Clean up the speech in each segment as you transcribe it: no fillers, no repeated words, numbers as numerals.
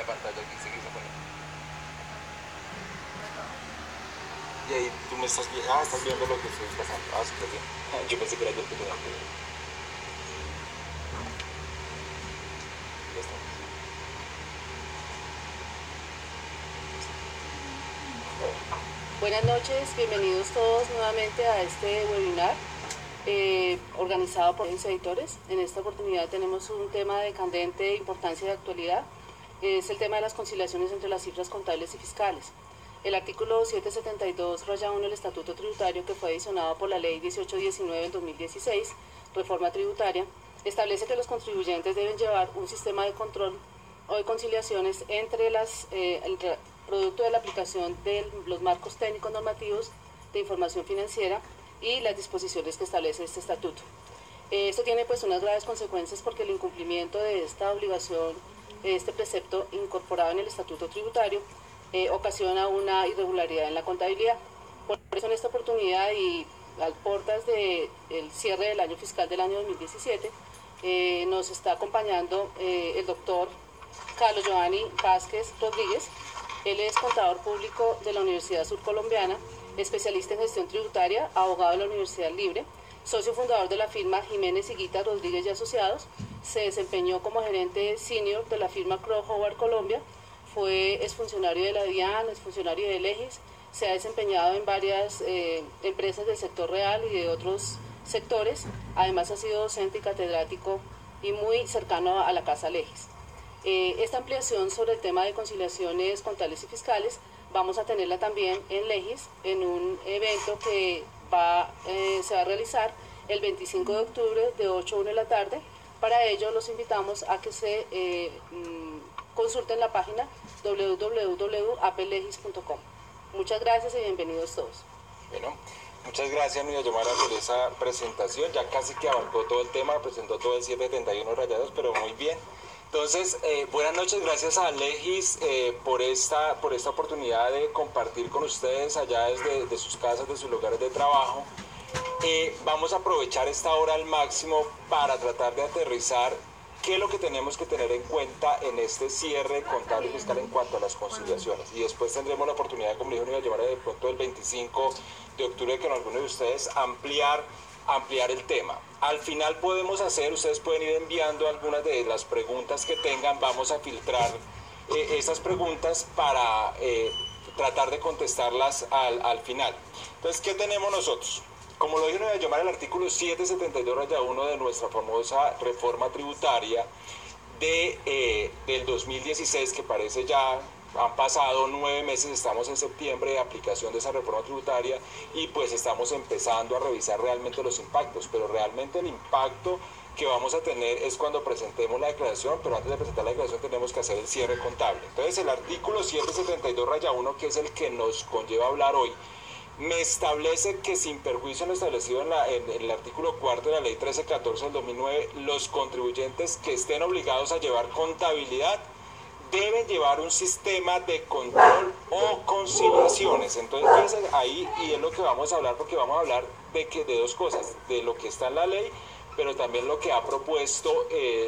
pantalla que se quiso poner. Y ahí tú me estás viendo, estás viendo lo que estoy pasando. Súper bien. Yo pensé que era yo el que tenía que ver. Ya está. Buenas noches, bienvenidos todos nuevamente a este webinar organizado por los editores. En esta oportunidad tenemos un tema de candente importancia de actualidad. Es el tema de las conciliaciones entre las cifras contables y fiscales. El artículo 772-1 del Estatuto Tributario, que fue adicionado por la Ley 1819 del 2016, reforma tributaria, establece que los contribuyentes deben llevar un sistema de control o de conciliaciones entre producto de la aplicación de los marcos técnicos normativos de información financiera y las disposiciones que establece este estatuto. Esto tiene pues unas graves consecuencias porque el incumplimiento de esta obligación, este precepto incorporado en el estatuto tributario, ocasiona una irregularidad en la contabilidad. Por eso en esta oportunidad y a puertas del cierre del año fiscal del año 2017, nos está acompañando el doctor Carlos Giovanni Vázquez Rodríguez. Él es contador público de la Universidad Surcolombiana, especialista en gestión tributaria, abogado de la Universidad Libre, socio fundador de la firma Jiménez Higuita Rodríguez y Asociados. Se desempeñó como gerente senior de la firma Crowe Howard Colombia, fue exfuncionario de la DIAN, exfuncionario de Legis, se ha desempeñado en varias empresas del sector real y de otros sectores. Además ha sido docente y catedrático y muy cercano a la Casa Legis. Esta ampliación sobre el tema de conciliaciones contables y fiscales vamos a tenerla también en Legis, en un evento que se va a realizar el 25 de octubre de 8 a 1 de la tarde. Para ello los invitamos a que se consulten la página www.aplegis.com. Muchas gracias y bienvenidos todos. Bueno, muchas gracias, Nuria Yomara, por esa presentación. Ya casi que abarcó todo el tema, presentó todo el 771 rayados, pero muy bien. Entonces, buenas noches, gracias a Legis por esta oportunidad de compartir con ustedes allá desde sus casas, de sus lugares de trabajo. Vamos a aprovechar esta hora al máximo para tratar de aterrizar qué es lo que tenemos que tener en cuenta en este cierre contable y fiscal en cuanto a las conciliaciones. Y después tendremos la oportunidad, como le dijo, de llevar de pronto el 25 de octubre con algunos de ustedes ampliar el tema. Al final podemos ustedes pueden ir enviando algunas de las preguntas que tengan, vamos a filtrar esas preguntas para tratar de contestarlas al final. Entonces, ¿qué tenemos nosotros? Como lo dijo Nuria Yomara, el artículo 772-1 de nuestra famosa reforma tributaria del 2016, que parece ya han pasado 9 meses, estamos en septiembre de aplicación de esa reforma tributaria y pues estamos empezando a revisar realmente los impactos, pero realmente el impacto que vamos a tener es cuando presentemos la declaración, pero antes de presentar la declaración tenemos que hacer el cierre contable. Entonces el artículo 772-1, que es el que nos conlleva a hablar hoy, me establece que sin perjuicio en lo establecido en el artículo 4 de la ley 1314 del 2009, los contribuyentes que estén obligados a llevar contabilidad deben llevar un sistema de control o conciliaciones. Entonces, fíjense ahí, y es lo que vamos a hablar, porque vamos a hablar de dos cosas, de lo que está en la ley, pero también lo que ha propuesto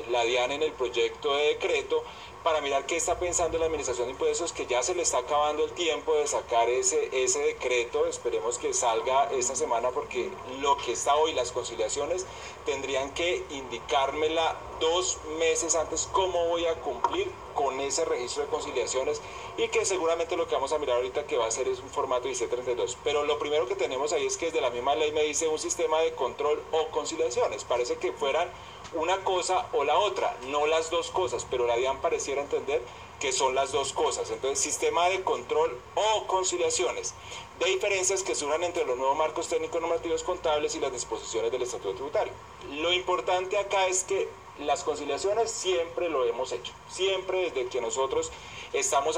la DIAN en el proyecto de decreto, para mirar qué está pensando la Administración de Impuestos, que ya se le está acabando el tiempo de sacar ese decreto. Esperemos que salga esta semana, porque lo que está hoy, las conciliaciones, tendrían que indicármela 2 meses antes cómo voy a cumplir con ese registro de conciliaciones, y que seguramente lo que vamos a mirar ahorita que va a ser es un formato 1732. Pero lo primero que tenemos ahí es que desde la misma ley me dice un sistema de control o conciliaciones. Parece que fueran una cosa o la otra, no las dos cosas, pero la DIAN pareciera entender que son las dos cosas. Entonces, sistema de control o conciliaciones, de diferencias que surjan entre los nuevos marcos técnicos normativos contables y las disposiciones del Estatuto Tributario. Lo importante acá es que las conciliaciones siempre lo hemos hecho, siempre desde que nosotros estamos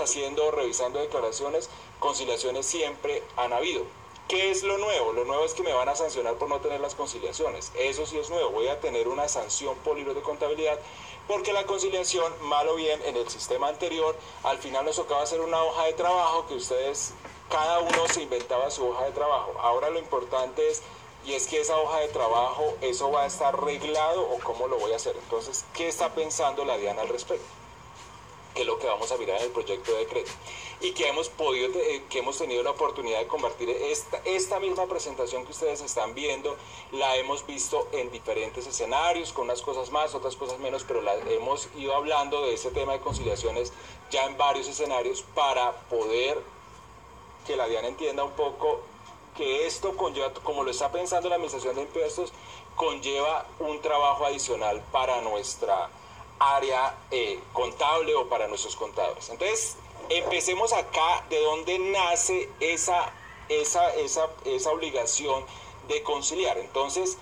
revisando declaraciones, conciliaciones siempre han habido. ¿Qué es lo nuevo? Lo nuevo es que me van a sancionar por no tener las conciliaciones. Eso sí es nuevo, voy a tener una sanción por libros de contabilidad, porque la conciliación, mal o bien, en el sistema anterior, al final nos tocaba hacer una hoja de trabajo que ustedes, cada uno se inventaba su hoja de trabajo. Ahora lo importante es que esa hoja de trabajo, ¿eso va a estar reglado o cómo lo voy a hacer? Entonces, ¿qué está pensando la DIAN al respecto? que es lo que vamos a mirar en el proyecto de decreto, y que hemos tenido la oportunidad de compartir esta misma presentación que ustedes están viendo, la hemos visto en diferentes escenarios, con unas cosas más, otras cosas menos, pero hemos ido hablando de este tema de conciliaciones ya en varios escenarios para poder que la DIAN entienda un poco que esto conlleva, como lo está pensando la Administración de Impuestos, conlleva un trabajo adicional para nuestra área contable o para nuestros contadores. Entonces, empecemos acá de dónde nace esa obligación de conciliar. Entonces,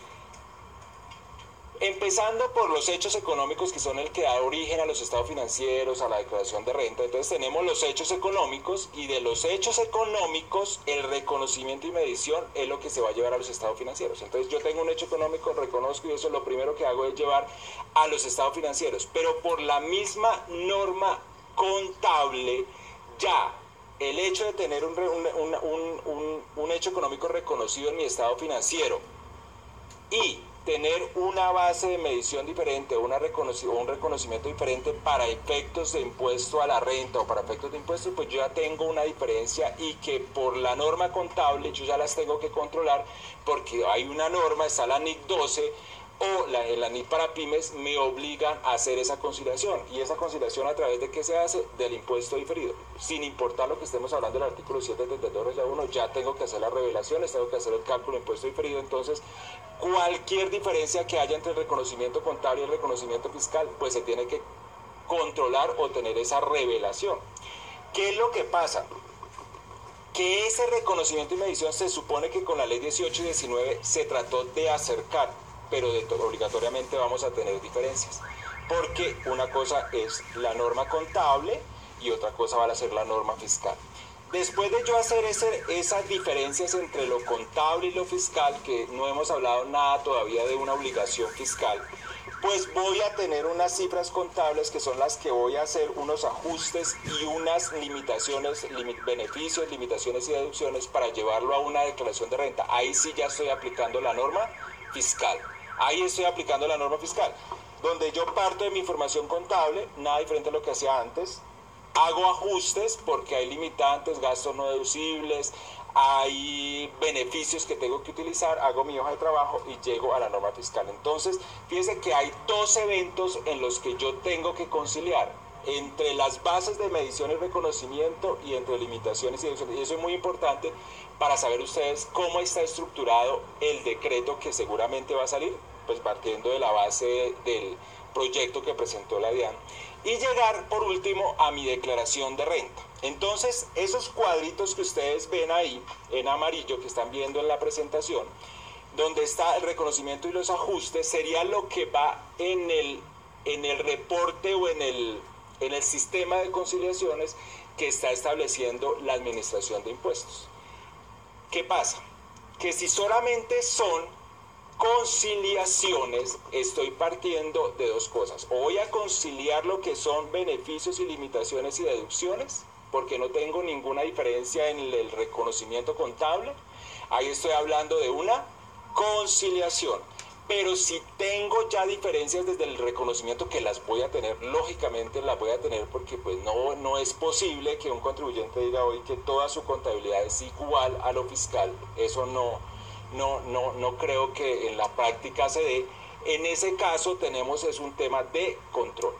empezando por los hechos económicos, que son el que da origen a los estados financieros, a la declaración de renta. Entonces tenemos los hechos económicos, y de los hechos económicos el reconocimiento y medición es lo que se va a llevar a los estados financieros. Entonces yo tengo un hecho económico, reconozco, y eso lo primero que hago es llevar a los estados financieros. Pero por la misma norma contable, ya el hecho de tener un hecho económico reconocido en mi estado financiero y tener una base de medición diferente o un reconocimiento diferente para efectos de impuesto a la renta o para efectos de impuestos, pues yo ya tengo una diferencia, y que por la norma contable yo ya las tengo que controlar, porque hay una norma, está la NIC 12 o la NIC para pymes, me obligan a hacer esa conciliación. ¿Y esa conciliación a través de qué se hace? Del impuesto diferido. Sin importar lo que estemos hablando del artículo 732, ya tengo que hacer las revelaciones, tengo que hacer el cálculo de impuesto diferido. Entonces, cualquier diferencia que haya entre el reconocimiento contable y el reconocimiento fiscal, pues se tiene que controlar o tener esa revelación. ¿Qué es lo que pasa? Que ese reconocimiento y medición se supone que con la ley 18 y 19 se trató de acercar, pero obligatoriamente vamos a tener diferencias, porque una cosa es la norma contable y otra cosa va a ser la norma fiscal. Después de yo hacer esas diferencias entre lo contable y lo fiscal, que no hemos hablado nada todavía de una obligación fiscal, pues voy a tener unas cifras contables que son las que voy a hacer unos ajustes y unas limitaciones, beneficios, limitaciones y deducciones para llevarlo a una declaración de renta. Ahí sí ya estoy aplicando la norma fiscal. Ahí estoy aplicando la norma fiscal, donde yo parto de mi información contable, nada diferente a lo que hacía antes. Hago ajustes porque hay limitantes, gastos no deducibles, hay beneficios que tengo que utilizar, hago mi hoja de trabajo y llego a la norma fiscal. Entonces, fíjense que hay dos eventos en los que yo tengo que conciliar entre las bases de medición y reconocimiento y entre limitaciones y deducciones. Y eso es muy importante para saber ustedes cómo está estructurado el decreto que seguramente va a salir, pues partiendo de la base del proyecto que presentó la DIAN, y llegar por último a mi declaración de renta. Entonces, esos cuadritos que ustedes ven ahí en amarillo, que están viendo en la presentación, donde está el reconocimiento y los ajustes, sería lo que va en el reporte o en el sistema de conciliaciones que está estableciendo la Administración de Impuestos. ¿Qué pasa? Que si solamente son conciliaciones, estoy partiendo de dos cosas. O voy a conciliar lo que son beneficios y limitaciones y deducciones, porque no tengo ninguna diferencia en el reconocimiento contable. Ahí estoy hablando de una conciliación. Pero si tengo ya diferencias desde el reconocimiento, que las voy a tener, lógicamente las voy a tener, porque pues no es posible que un contribuyente diga hoy que toda su contabilidad es igual a lo fiscal. Eso no creo que en la práctica se dé. En ese caso es un tema de control.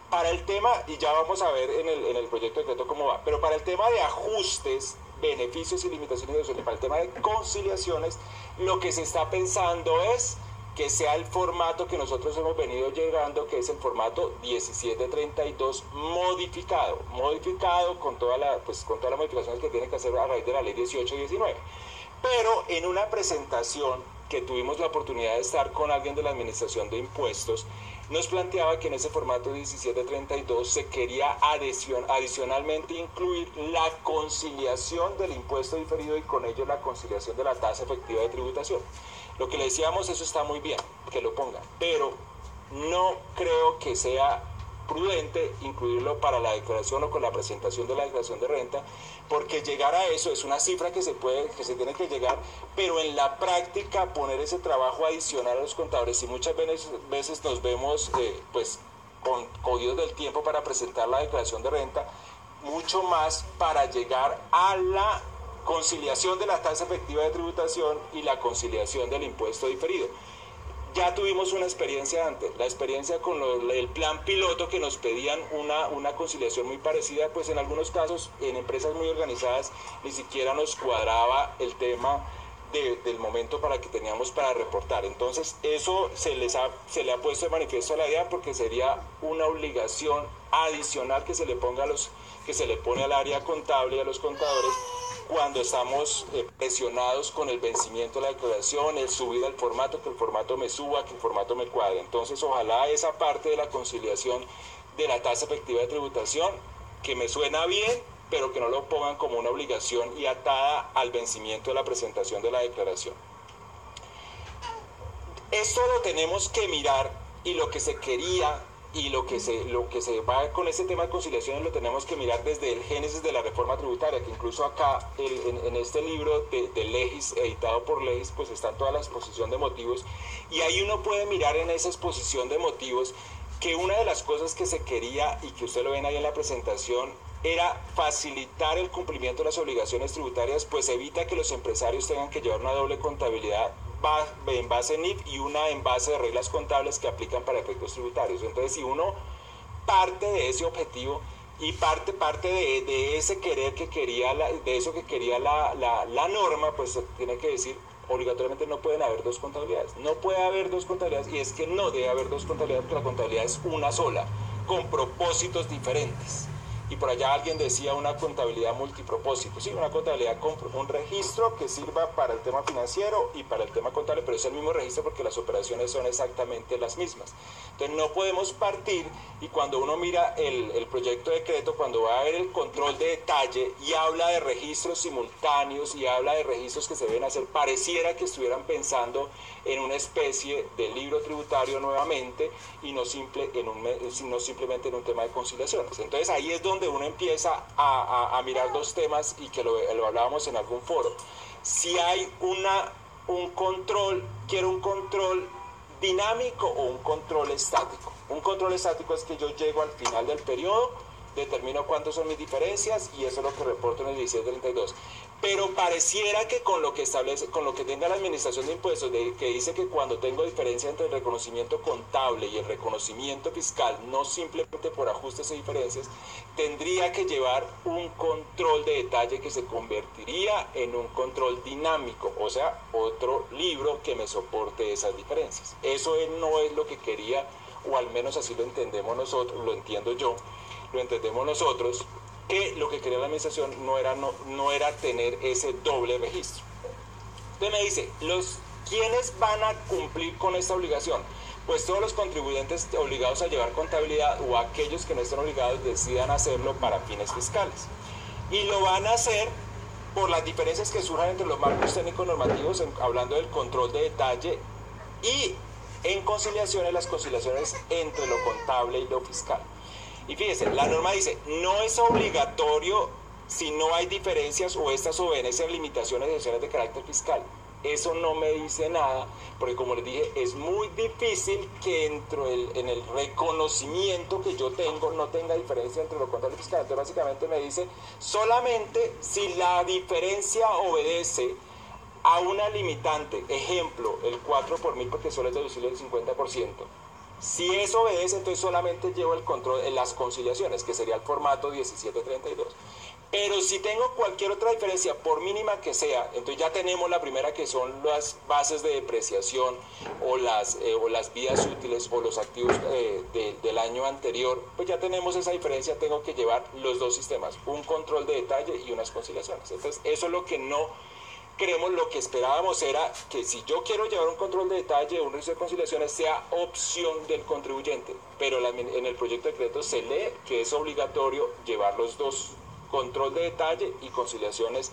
Para el tema, y ya vamos a ver en el proyecto de decreto cómo va, pero para el tema de ajustes, beneficios y limitaciones de deducciones, para el tema de conciliaciones, lo que se está pensando es que sea el formato que nosotros hemos venido llegando, que es el formato 1732 modificado con todas las modificaciones que tiene que hacer a raíz de la ley 18 y 19. Pero en una presentación que tuvimos la oportunidad de estar con alguien de la Administración de Impuestos, nos planteaba que en ese formato 1732 se quería adicionalmente incluir la conciliación del impuesto diferido y con ello la conciliación de la tasa efectiva de tributación. Lo que le decíamos, eso está muy bien, que lo pongan, pero no creo que sea prudente incluirlo para la declaración o con la presentación de la declaración de renta, porque llegar a eso es una cifra que se tiene que llegar, pero en la práctica poner ese trabajo adicional a los contadores, y muchas veces nos vemos pues cogidos del tiempo para presentar la declaración de renta, mucho más para llegar a la conciliación de la tasa efectiva de tributación y la conciliación del impuesto diferido. Ya tuvimos una experiencia antes, la experiencia con el plan piloto que nos pedían una conciliación muy parecida, pues en algunos casos en empresas muy organizadas ni siquiera nos cuadraba el tema del momento para que teníamos para reportar. Entonces eso se le ha puesto de manifiesto a la DIAN porque sería una obligación adicional que se le pone al área contable y a los contadores cuando estamos presionados con el vencimiento de la declaración, el subir al formato, que el formato me suba, que el formato me cuadre. Entonces ojalá esa parte de la conciliación de la tasa efectiva de tributación, que me suena bien, pero que no lo pongan como una obligación y atada al vencimiento de la presentación de la declaración. Esto lo tenemos que mirar, y lo que se quería y lo que se va con este tema de conciliaciones lo tenemos que mirar desde el génesis de la reforma tributaria, que incluso acá en este libro de Legis, editado por Legis, pues está toda la exposición de motivos, y ahí uno puede mirar en esa exposición de motivos que una de las cosas que se quería, y que usted lo ven ahí en la presentación, era facilitar el cumplimiento de las obligaciones tributarias, pues evita que los empresarios tengan que llevar una doble contabilidad en base NIF y una en base de reglas contables que aplican para efectos tributarios. Entonces, si uno parte de ese objetivo y parte de ese querer que quería la norma, pues tiene que decir obligatoriamente no pueden haber dos contabilidades. No puede haber dos contabilidades, y es que no debe haber dos contabilidades porque la contabilidad es una sola, con propósitos diferentes. Y por allá alguien decía una contabilidad multipropósito, sí, una contabilidad con un registro que sirva para el tema financiero y para el tema contable, pero es el mismo registro porque las operaciones son exactamente las mismas. Entonces no podemos partir, y cuando uno mira el proyecto de decreto, cuando va a ver el control de detalle y habla de registros simultáneos y habla de registros que se deben hacer, pareciera que estuvieran pensando en una especie de libro tributario nuevamente y no simplemente en un tema de conciliaciones. Entonces ahí es donde uno empieza a mirar dos temas, y que lo hablábamos en algún foro. Si hay un control, quiero un control dinámico o un control estático. Un control estático es que yo llego al final del periodo, determino cuántas son mis diferencias y eso es lo que reporto en el 1632. Pero pareciera que con lo que tenga la administración de impuestos, que dice que cuando tengo diferencia entre el reconocimiento contable y el reconocimiento fiscal, no simplemente por ajustes y diferencias, tendría que llevar un control de detalle que se convertiría en un control dinámico, o sea, otro libro que me soporte esas diferencias. Eso no es lo que quería, o al menos así lo entendemos nosotros, lo entiendo yo, lo entendemos nosotros, que lo que quería la administración no era tener ese doble registro. Entonces me dice, ¿quiénes van a cumplir con esta obligación? Pues todos los contribuyentes obligados a llevar contabilidad, o aquellos que no estén obligados decidan hacerlo para fines fiscales. Y lo van a hacer por las diferencias que surjan entre los marcos técnicos normativos, hablando del control de detalle, y en conciliaciones, las conciliaciones entre lo contable y lo fiscal. Y fíjense, la norma dice, no es obligatorio si no hay diferencias o estas obedecen limitaciones y excepciones de carácter fiscal. Eso no me dice nada, porque como les dije, es muy difícil que en el reconocimiento que yo tengo no tenga diferencia entre lo contable y fiscal. Entonces básicamente me dice, solamente si la diferencia obedece a una limitante, ejemplo, el 4 por 1000 porque suele deducirle el 50%. Si eso obedece, entonces solamente llevo el control en las conciliaciones, que sería el formato 1732. Pero si tengo cualquier otra diferencia, por mínima que sea, entonces ya tenemos la primera, que son las bases de depreciación o las vías útiles o los activos del año anterior, pues ya tenemos esa diferencia, tengo que llevar los dos sistemas, un control de detalle y unas conciliaciones. Entonces eso es lo que no creemos. Lo que esperábamos era que si yo quiero llevar un control de detalle o un registro de conciliaciones sea opción del contribuyente, pero en el proyecto de decreto se lee que es obligatorio llevar los dos, control de detalle y conciliaciones,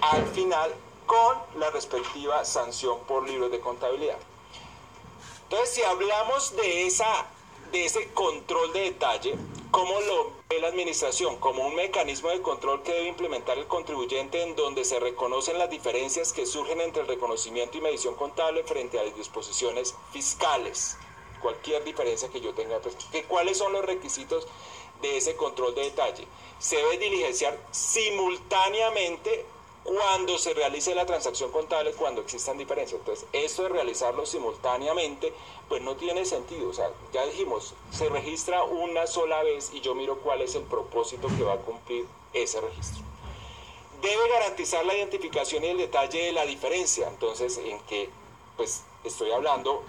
al final con la respectiva sanción por libros de contabilidad. Entonces, si hablamos de ese control de detalle, ¿cómo lo ve la administración? Como un mecanismo de control que debe implementar el contribuyente, en donde se reconocen las diferencias que surgen entre el reconocimiento y medición contable frente a las disposiciones fiscales. cualquier diferencia que yo tenga. Pues, ¿cuáles son los requisitos de ese control de detalle? Se debe diligenciar simultáneamente cuando se realice la transacción contable, cuando existan diferencias. Entonces, esto de realizarlo simultáneamente, pues no tiene sentido. O sea, ya dijimos, se registra una sola vez y yo miro cuál es el propósito que va a cumplir ese registro. Debe garantizar la identificación y el detalle de la diferencia. Entonces, en que, pues, estoy hablando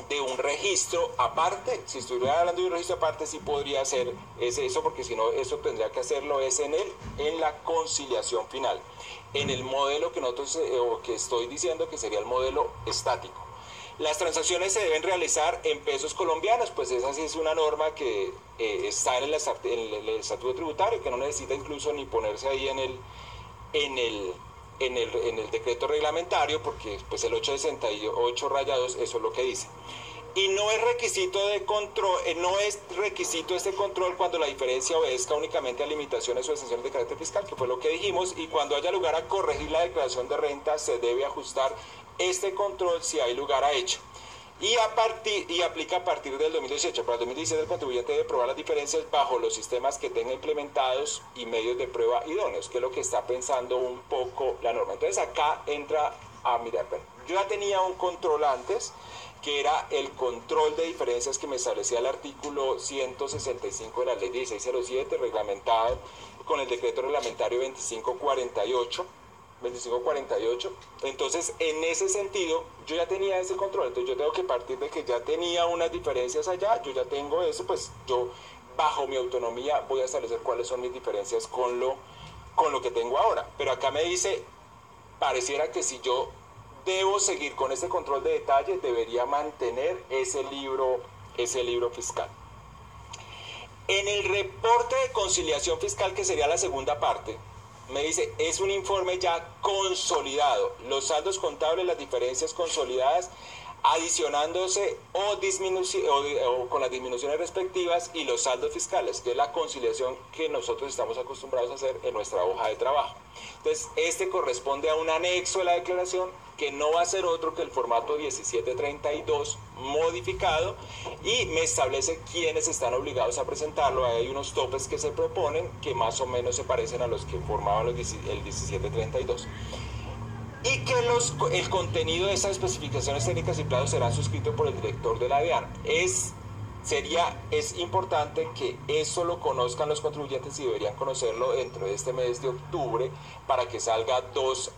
de un registro aparte. Si estuviera hablando de un registro aparte, sí podría ser eso, porque si no, eso tendría que hacerlo en la conciliación final, en el modelo que nosotros, o que estoy diciendo que sería el modelo estático. Las transacciones se deben realizar en pesos colombianos, pues esa sí es una norma que está en el estatuto tributario, que no necesita incluso ni ponerse ahí en el decreto reglamentario, porque pues el 868-2 eso es lo que dice. Y no es requisito de control, no es requisito este control cuando la diferencia obedezca únicamente a limitaciones o exenciones de carácter fiscal, que fue lo que dijimos, y cuando haya lugar a corregir la declaración de renta se debe ajustar este control si hay lugar a ello. Y aplica a partir del 2018. Para el 2016 el contribuyente debe probar las diferencias bajo los sistemas que tenga implementados y medios de prueba idóneos, que es lo que está pensando un poco la norma. Entonces acá entra a mirar, yo ya tenía un control antes, que era el control de diferencias que me establecía el artículo 165 de la ley 1607, reglamentado con el decreto reglamentario 2548. Entonces, en ese sentido, yo ya tenía ese control. Entonces, yo tengo que partir de que ya tenía unas diferencias allá, yo ya tengo eso, pues yo, bajo mi autonomía, voy a establecer cuáles son mis diferencias con lo que tengo ahora. Pero acá me dice, pareciera que si yo debo seguir con este control de detalle, debería mantener ese libro fiscal. En el reporte de conciliación fiscal, que sería la segunda parte, me dice, es un informe ya consolidado. Los saldos contables, las diferencias consolidadas, adicionándose o con las disminuciones respectivas, y los saldos fiscales, que es la conciliación que nosotros estamos acostumbrados a hacer en nuestra hoja de trabajo. Entonces, este corresponde a un anexo de la declaración, que no va a ser otro que el formato 1732 modificado, y me establece quiénes están obligados a presentarlo. Hay unos topes que se proponen que más o menos se parecen a los que formaban el 1732. Y que el contenido de esas especificaciones técnicas y plazos será suscrito por el director de la DIAN. Es importante que eso lo conozcan los contribuyentes, y deberían conocerlo dentro de este mes de octubre, para que salga dos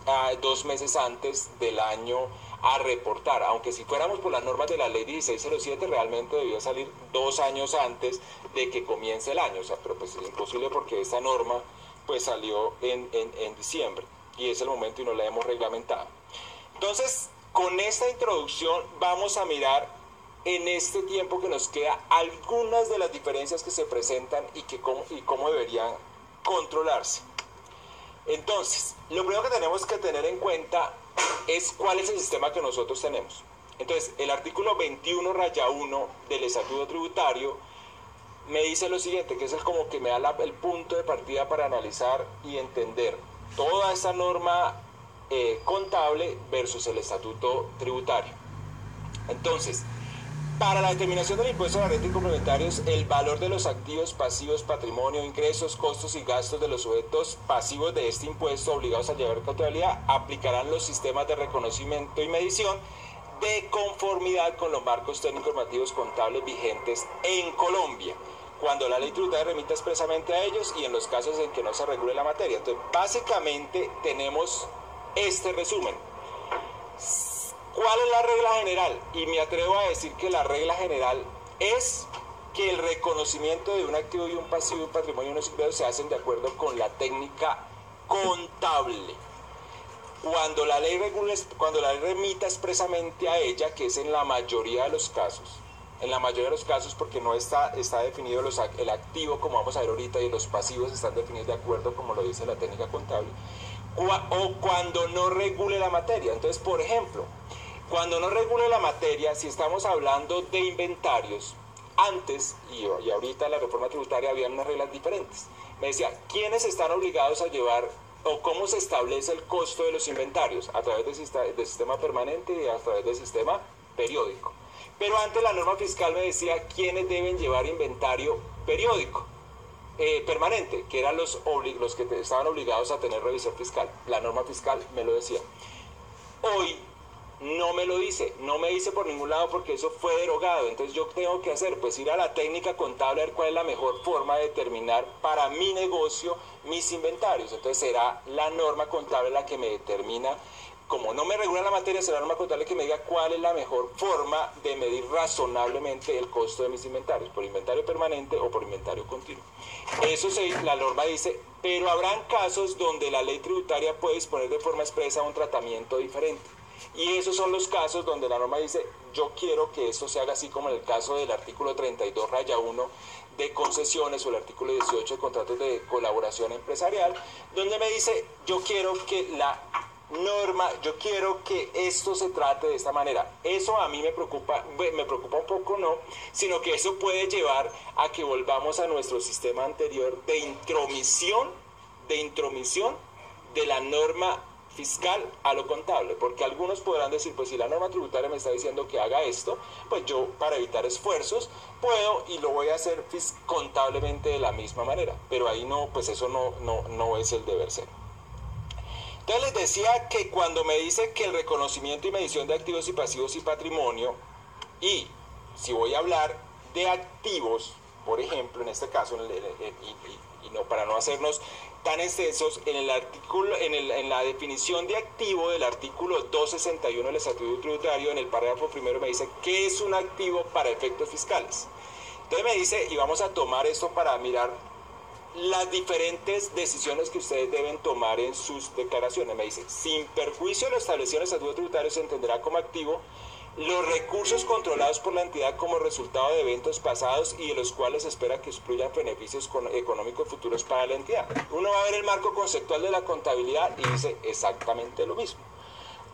meses antes del año a reportar. Aunque si fuéramos por las normas de la ley 1607, realmente debía salir 2 años antes de que comience el año. O sea, pero pues es imposible, porque esta norma pues salió en diciembre. Y es el momento y no la hemos reglamentado. Entonces, con esta introducción vamos a mirar en este tiempo que nos queda algunas de las diferencias que se presentan y cómo deberían controlarse. Entonces, lo primero que tenemos que tener en cuenta es cuál es el sistema que nosotros tenemos. Entonces, el artículo 21-1 del Estatuto Tributario me dice lo siguiente, que es como que me da el punto de partida para analizar y entender toda esta norma contable versus el estatuto tributario. Entonces, para la determinación del impuesto a la renta y complementarios, el valor de los activos, pasivos, patrimonio, ingresos, costos y gastos de los sujetos pasivos de este impuesto obligados a llevar contabilidad, aplicarán los sistemas de reconocimiento y medición de conformidad con los marcos técnicos normativos contables vigentes en Colombia, cuando la ley tributaria remita expresamente a ellos y en los casos en que no se regule la materia. Entonces, básicamente tenemos este resumen. ¿Cuál es la regla general? Y me atrevo a decir que la regla general es que el reconocimiento de un activo y un pasivo, un patrimonio y unos ingresos se hacen de acuerdo con la técnica contable. Cuando la ley remita expresamente a ella, que es en la mayoría de los casos, porque no está definido el activo, como vamos a ver ahorita, y los pasivos están definidos de acuerdo como lo dice la técnica contable, o cuando no regule la materia. Entonces, por ejemplo, cuando no regule la materia, si estamos hablando de inventarios, antes y ahorita la reforma tributaria había unas reglas diferentes. Me decía, ¿quiénes están obligados a llevar o cómo se establece el costo de los inventarios? A través del sistema permanente y a través del sistema periódico. Pero antes la norma fiscal me decía quiénes deben llevar inventario periódico, permanente, que eran los que estaban obligados a tener revisor fiscal. La norma fiscal me lo decía. Hoy no me lo dice, no me dice por ningún lado porque eso fue derogado. Entonces yo tengo que hacer, pues ir a la técnica contable a ver cuál es la mejor forma de determinar para mi negocio mis inventarios. Entonces será la norma contable la que me determina, como no me regula la materia, será la norma contable que me diga cuál es la mejor forma de medir razonablemente el costo de mis inventarios, por inventario permanente o por inventario continuo. Eso la norma dice, pero habrán casos donde la ley tributaria puede disponer de forma expresa un tratamiento diferente. Y esos son los casos donde la norma dice, yo quiero que esto se haga así, como en el caso del artículo 32-1 de concesiones o el artículo 18 de contratos de colaboración empresarial, donde me dice, yo quiero que yo quiero que esto se trate de esta manera. Eso a mí me preocupa un poco, no, sino que eso puede llevar a que volvamos a nuestro sistema anterior de intromisión de la norma fiscal a lo contable, porque algunos podrán decir, pues si la norma tributaria me está diciendo que haga esto, pues yo para evitar esfuerzos puedo y lo voy a hacer contablemente de la misma manera, pero ahí no, pues eso no es el deber ser. Entonces les decía que cuando me dice que el reconocimiento y medición de activos y pasivos y patrimonio, y si voy a hablar de activos, por ejemplo, en este caso, y no, para no hacernos tan extensos, en la definición de activo del artículo 261 del Estatuto Tributario, en el párrafo primero me dice qué es un activo para efectos fiscales. Entonces me dice, y vamos a tomar esto para mirar las diferentes decisiones que ustedes deben tomar en sus declaraciones. Me dice, sin perjuicio de lo establecido en el Estatuto Tributario, se entenderá como activo los recursos controlados por la entidad como resultado de eventos pasados y de los cuales se espera que excluyan beneficios económicos futuros para la entidad. Uno va a ver el marco conceptual de la contabilidad y dice exactamente lo mismo.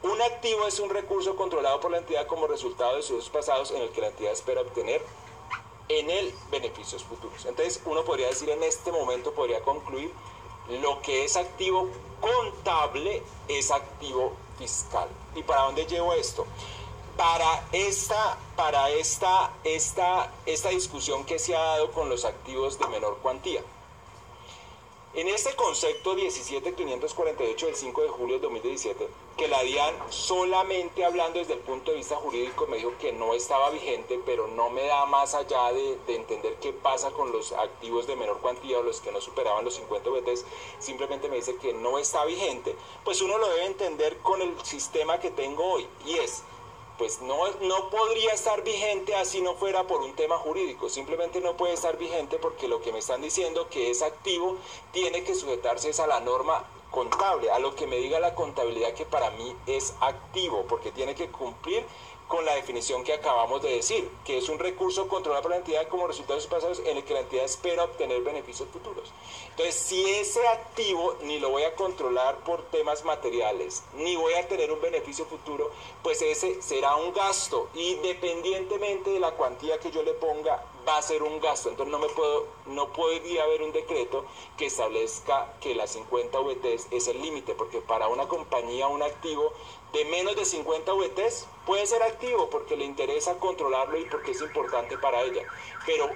Un activo es un recurso controlado por la entidad como resultado de sucesos pasados en el que la entidad espera obtener en él beneficios futuros. Entonces uno podría decir, en este momento podría concluir, lo que es activo contable es activo fiscal. ¿Y para dónde llevo esto? Para esta discusión que se ha dado con los activos de menor cuantía. En este concepto 17548 del 5 de julio de 2017, que la DIAN, solamente hablando desde el punto de vista jurídico, me dijo que no estaba vigente, pero no me da más allá de entender qué pasa con los activos de menor cuantía o los que no superaban los 50 VTs, simplemente me dice que no está vigente, pues uno lo debe entender con el sistema que tengo hoy, y es, pues no podría estar vigente así no fuera por un tema jurídico, simplemente no puede estar vigente porque lo que me están diciendo que es activo tiene que sujetarse a la norma contable, a lo que me diga la contabilidad que para mí es activo, porque tiene que cumplir con la definición que acabamos de decir, que es un recurso controlado por la entidad como resultado de sus pasados en el que la entidad espera obtener beneficios futuros. Entonces, si ese activo ni lo voy a controlar por temas materiales, ni voy a tener un beneficio futuro, pues ese será un gasto, independientemente de la cuantía que yo le ponga, va a ser un gasto. Entonces no podría haber un decreto que establezca que las 50 VTs es el límite, porque para una compañía un activo de menos de 50 VTs puede ser activo porque le interesa controlarlo y porque es importante para ella, pero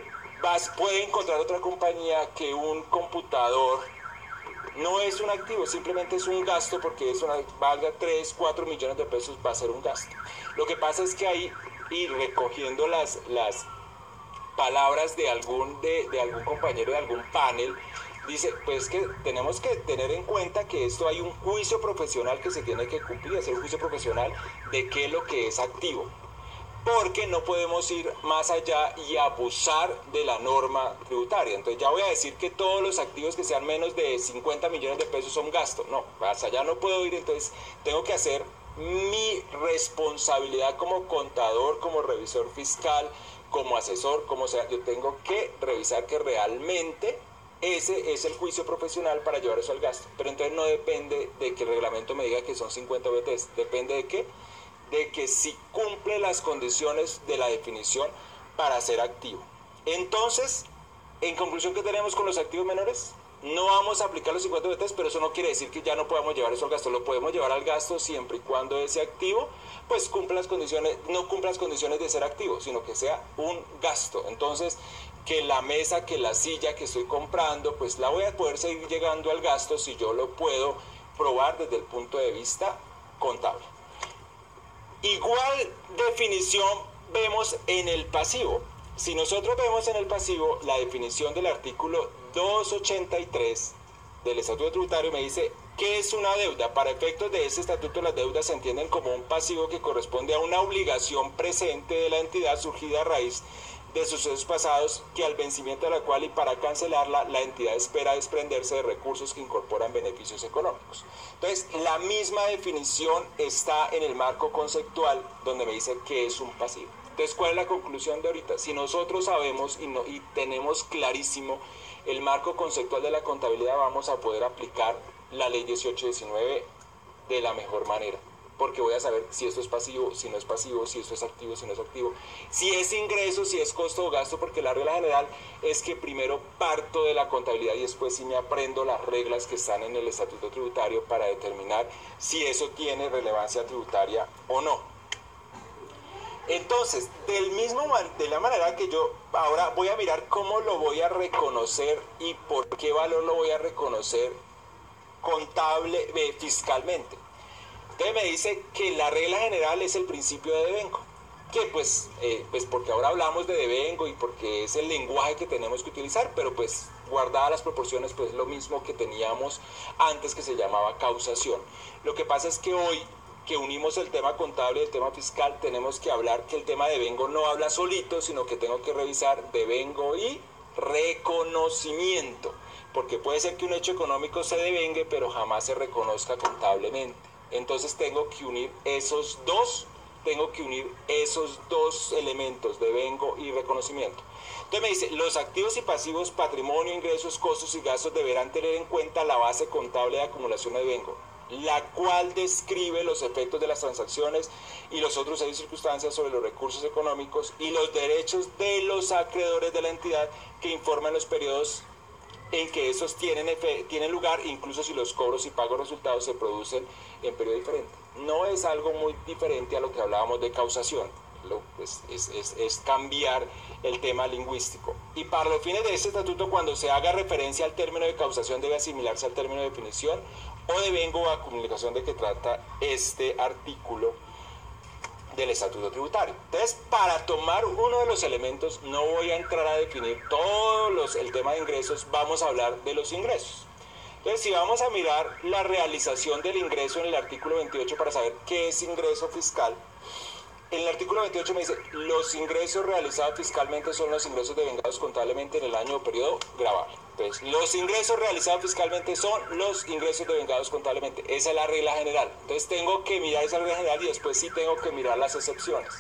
puede encontrar otra compañía que un computador no es un activo, simplemente es un gasto porque valga 3, 4 millones de pesos, va a ser un gasto. Lo que pasa es que ahí, y recogiendo las palabras de algún compañero de algún panel, dice, pues que tenemos que tener en cuenta que esto hay un juicio profesional que se tiene que cumplir, hacer un juicio profesional de qué es lo que es activo, porque no podemos ir más allá y abusar de la norma tributaria. Entonces ya voy a decir que todos los activos que sean menos de 50 millones de pesos son gasto, no, más allá no puedo ir, entonces tengo que hacer mi responsabilidad como contador, como revisor fiscal, como asesor, como sea, yo tengo que revisar que realmente ese es el juicio profesional para llevar eso al gasto. Pero entonces no depende de que el reglamento me diga que son 50 VTs, depende de qué, de que si cumple las condiciones de la definición para ser activo. Entonces, en conclusión, ¿qué tenemos con los activos menores? no vamos a aplicar los 50-23, pero eso no quiere decir que ya no podamos llevar eso al gasto. Lo podemos llevar al gasto siempre y cuando ese activo pues cumpla las condiciones, no cumpla las condiciones de ser activo, sino que sea un gasto. Entonces, que la mesa, que la silla que estoy comprando, pues la voy a poder seguir llegando al gasto si yo lo puedo probar desde el punto de vista contable. Igual definición vemos en el pasivo. Si nosotros vemos en el pasivo la definición del artículo 283 del Estatuto Tributario, me dice ¿qué es una deuda? Para efectos de este estatuto, las deudas se entienden como un pasivo que corresponde a una obligación presente de la entidad surgida a raíz de sucesos pasados, que al vencimiento de la cual y para cancelarla, la entidad espera desprenderse de recursos que incorporan beneficios económicos. Entonces, la misma definición está en el marco conceptual, donde me dice qué es un pasivo. Entonces, ¿cuál es la conclusión de ahorita? Si nosotros sabemos y tenemos clarísimo el marco conceptual de la contabilidad, vamos a poder aplicar la ley 1819 de la mejor manera, porque voy a saber si esto es pasivo, si no es pasivo, si esto es activo, si no es activo, si es ingreso, si es costo o gasto, porque la regla general es que primero parto de la contabilidad y después sí me aprendo las reglas que están en el Estatuto Tributario para determinar si eso tiene relevancia tributaria o no. Entonces, de la manera que yo ahora voy a mirar cómo lo voy a reconocer y por qué valor lo voy a reconocer fiscalmente. Entonces me dice que la regla general es el principio de devengo, que pues porque ahora hablamos de devengo y porque es el lenguaje que tenemos que utilizar, pero pues guardadas las proporciones pues es lo mismo que teníamos antes, que se llamaba causación. Lo que pasa es que hoy que unimos el tema contable y el tema fiscal, tenemos que hablar que el tema de devengo no habla solito, sino que tengo que revisar devengo y reconocimiento, porque puede ser que un hecho económico se devengue, pero jamás se reconozca contablemente. Entonces tengo que unir esos dos elementos, devengo y reconocimiento. Entonces me dice, los activos y pasivos, patrimonio, ingresos, costos y gastos deberán tener en cuenta la base contable de acumulación de devengo, la cual describe los efectos de las transacciones y los otros hechos y circunstancias sobre los recursos económicos y los derechos de los acreedores de la entidad, que informan los periodos en que esos tienen lugar, incluso si los cobros y pagos resultados se producen en periodo diferente. No es algo muy diferente a lo que hablábamos de causación, es cambiar el tema lingüístico. Y para los fines de este estatuto, cuando se haga referencia al término de causación, debe asimilarse al término de definición o devengo o acumulación de que trata este artículo del Estatuto Tributario. Entonces, para tomar uno de los elementos, no voy a entrar a definir el tema de ingresos, vamos a hablar de los ingresos. Entonces, si vamos a mirar la realización del ingreso en el artículo 28 para saber qué es ingreso fiscal, en el artículo 28 me dice, los ingresos realizados fiscalmente son los ingresos devengados contablemente en el año o periodo gravable. Entonces, los ingresos realizados fiscalmente son los ingresos devengados contablemente. Esa es la regla general. Entonces, tengo que mirar esa regla general y después sí tengo que mirar las excepciones.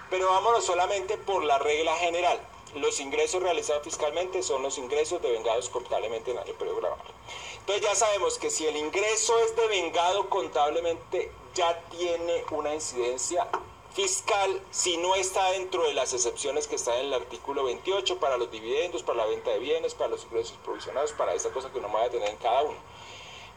Pero vámonos solamente por la regla general. Los ingresos realizados fiscalmente son los ingresos devengados contablemente en el año o periodo gravable. Entonces, ya sabemos que si el ingreso es devengado contablemente, ya tiene una incidencia fiscal si no está dentro de las excepciones que están en el artículo 28 para los dividendos, para la venta de bienes, para los ingresos provisionados, para esta cosa que no me voy a tener en cada uno.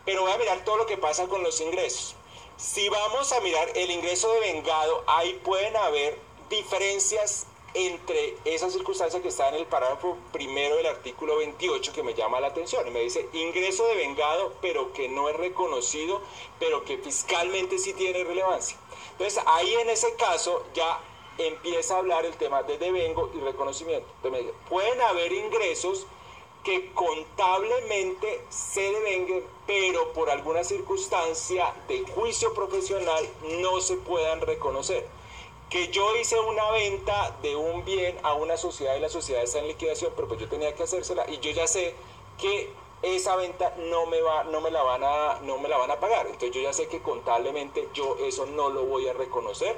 Pero voy a mirar todo lo que pasa con los ingresos. Si vamos a mirar el ingreso devengado, ahí pueden haber diferencias entre esa circunstancia que está en el parágrafo primero del artículo 28 que me llama la atención y me dice ingreso devengado pero que no es reconocido, pero que fiscalmente sí tiene relevancia. Entonces ahí en ese caso ya empieza a hablar el tema de devengo y reconocimiento. Entonces me dice, pueden haber ingresos que contablemente se devenguen, pero por alguna circunstancia de juicio profesional no se puedan reconocer. Que yo hice una venta de un bien a una sociedad y la sociedad está en liquidación, pero pues yo tenía que hacérsela y yo ya sé que esa venta no me la van a pagar. Entonces yo ya sé que contablemente yo eso no lo voy a reconocer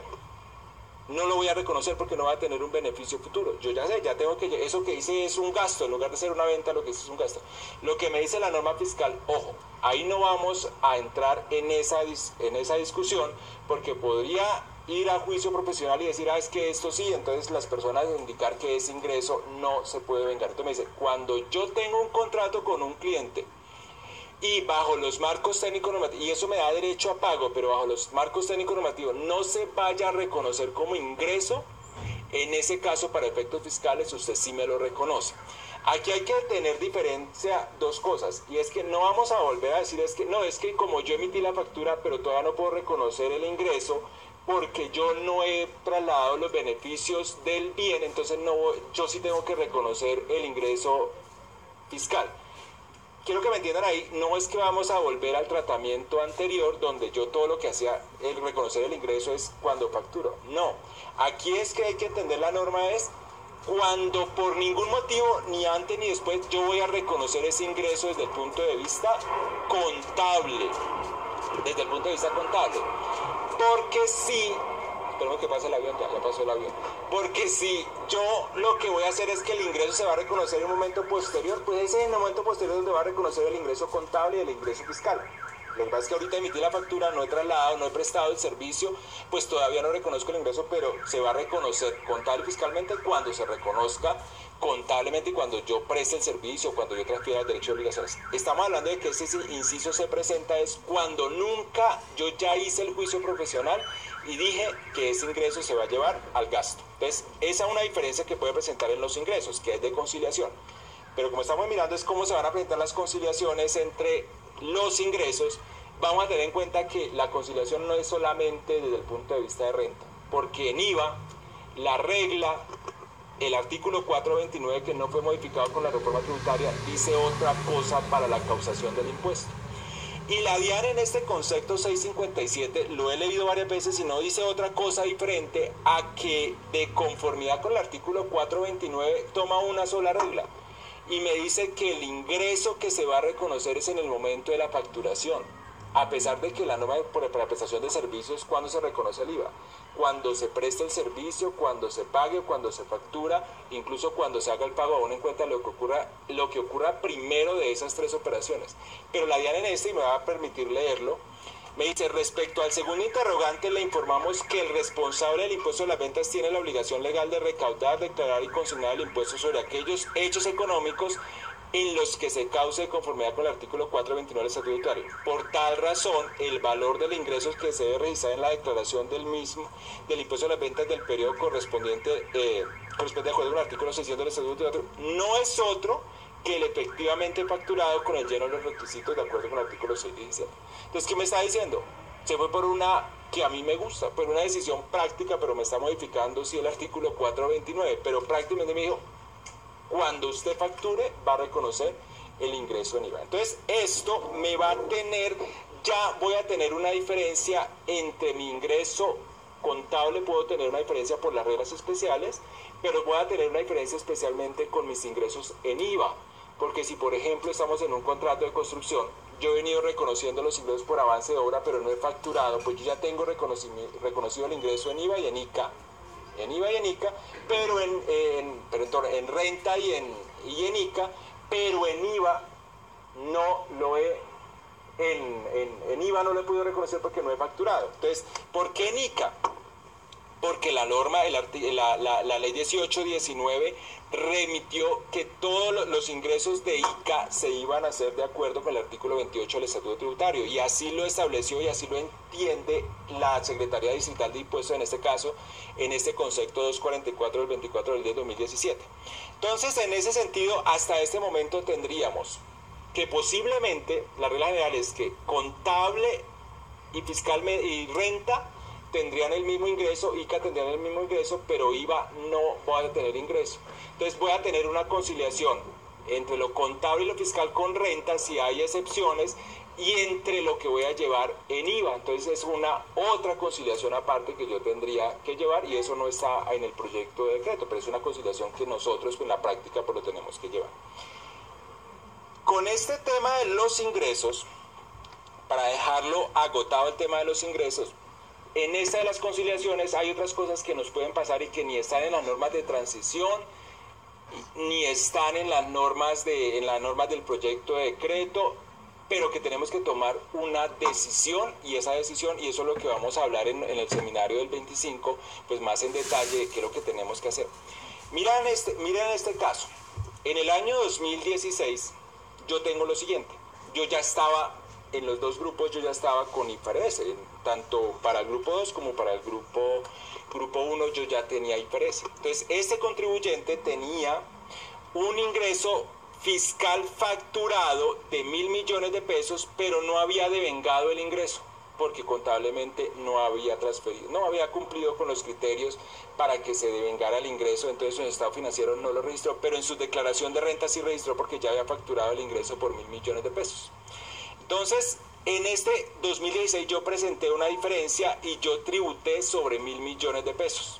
no lo voy a reconocer porque no va a tener un beneficio futuro. Yo ya sé, ya tengo que, eso que hice es un gasto, en lugar de ser una venta, lo que hice es un gasto. Lo que me dice la norma fiscal, ojo, ahí no vamos a entrar en esa discusión, porque podría ir a juicio profesional y decir, es que esto sí, entonces las personas indicar que ese ingreso no se puede vengar. Entonces me dice, cuando yo tengo un contrato con un cliente, y bajo los marcos técnicos normativos, y eso me da derecho a pago, pero bajo los marcos técnicos normativos no se vaya a reconocer como ingreso, en ese caso para efectos fiscales usted sí me lo reconoce. Aquí hay que tener diferencia dos cosas, y es que no vamos a volver a decir, es que como yo emití la factura, pero todavía no puedo reconocer el ingreso, porque yo no he trasladado los beneficios del bien, entonces yo sí tengo que reconocer el ingreso fiscal. Quiero que me entiendan ahí, no es que vamos a volver al tratamiento anterior donde yo todo lo que hacía, el reconocer el ingreso es cuando facturo. No, aquí es que hay que entender la norma es cuando por ningún motivo, ni antes ni después, yo voy a reconocer ese ingreso desde el punto de vista contable. Desde el punto de vista contable. Porque si... Esperemos que pase el avión, ya pasó el avión. Porque si yo lo que voy a hacer es que el ingreso se va a reconocer en un momento posterior, pues ese es el momento posterior donde va a reconocer el ingreso contable y el ingreso fiscal. Lo que pasa es que ahorita emití la factura, no he trasladado, no he prestado el servicio, pues todavía no reconozco el ingreso, pero se va a reconocer contable y fiscalmente cuando se reconozca contablemente y cuando yo preste el servicio, cuando yo transfiera el derecho de obligaciones. Estamos hablando de que ese inciso se presenta es cuando nunca yo ya hice el juicio profesional y dije que ese ingreso se va a llevar al gasto. Entonces, esa es una diferencia que puede presentar en los ingresos, que es de conciliación. Pero como estamos mirando es cómo se van a presentar las conciliaciones entre los ingresos, vamos a tener en cuenta que la conciliación no es solamente desde el punto de vista de renta, porque en IVA, la regla, el artículo 429 que no fue modificado con la reforma tributaria, dice otra cosa para la causación del impuesto. Y la DIAN en este concepto 657, lo he leído varias veces y no dice otra cosa diferente a que de conformidad con el artículo 429 toma una sola regla. Y me dice que el ingreso que se va a reconocer es en el momento de la facturación, a pesar de que la norma para prestación de servicios, ¿cuándo se reconoce el IVA? Cuando se presta el servicio, cuando se pague, cuando se factura, incluso cuando se haga el pago, aún en cuenta lo que ocurra primero de esas tres operaciones. Pero la DIAN en este, y me va a permitir leerlo, me dice, respecto al segundo interrogante, le informamos que el responsable del impuesto de las ventas tiene la obligación legal de recaudar, declarar y consignar el impuesto sobre aquellos hechos económicos en los que se cause de conformidad con el artículo 429 del Estatuto Tributario. Por tal razón, el valor del ingreso que se debe registrar en la declaración del mismo, del impuesto de las ventas del periodo correspondiente de acuerdo con el artículo 600 del Estatuto Tributario, no es otro que el efectivamente facturado con el lleno de los requisitos de acuerdo con el artículo 617. Entonces, ¿qué me está diciendo? Se fue por una que a mí me gusta, por una decisión práctica, pero me está modificando sí el artículo 429, pero prácticamente me dijo, cuando usted facture va a reconocer el ingreso en IVA. Entonces, esto me va a tener, ya voy a tener una diferencia entre mi ingreso contable, puedo tener una diferencia por las reglas especiales, pero voy a tener una diferencia especialmente con mis ingresos en IVA. Porque si, por ejemplo, estamos en un contrato de construcción, yo he venido reconociendo los ingresos por avance de obra, pero no he facturado, pues yo ya tengo reconocido el ingreso en IVA y en ICA. En IVA y en ICA, pero en renta y en ICA, pero en IVA no lo he, en IVA no lo he podido reconocer porque no he facturado. Entonces, ¿por qué en ICA? Porque la norma, la ley 1819 remitió que todos los ingresos de ICA se iban a hacer de acuerdo con el artículo 28 del Estatuto Tributario, y así lo estableció y así lo entiende la Secretaría Distrital de Impuestos, en este caso, en este concepto 244 del 24 del 10 de 2017. Entonces, en ese sentido, hasta este momento tendríamos que posiblemente, la regla general es que contable y fiscal y renta tendrían el mismo ingreso, ICA tendrían el mismo ingreso, pero IVA no va a tener ingreso. Entonces voy a tener una conciliación entre lo contable y lo fiscal con renta, si hay excepciones, y entre lo que voy a llevar en IVA. Entonces es una otra conciliación aparte que yo tendría que llevar, y eso no está en el proyecto de decreto, pero es una conciliación que nosotros en la práctica pues lo tenemos que llevar. Con este tema de los ingresos, para dejarlo agotado el tema de los ingresos, en esta de las conciliaciones hay otras cosas que nos pueden pasar y que ni están en las normas de transición, ni están en las normas del proyecto de decreto, pero que tenemos que tomar una decisión, y esa decisión, y eso es lo que vamos a hablar en el seminario del 25, pues más en detalle de qué es lo que tenemos que hacer. Miren este caso. En el año 2016 yo tengo lo siguiente: yo ya estaba en los dos grupos, yo ya estaba con IFRS, tanto para el grupo 2 como para el grupo 1 yo ya tenía IFRS. Entonces este contribuyente tenía un ingreso fiscal facturado de 1.000 millones de pesos, pero no había devengado el ingreso, porque contablemente no había transferido, no había cumplido con los criterios para que se devengara el ingreso. Entonces en el estado financiero no lo registró, pero en su declaración de renta sí registró, porque ya había facturado el ingreso por 1.000 millones de pesos. Entonces, en este 2016 yo presenté una diferencia y yo tributé sobre 1.000 millones de pesos.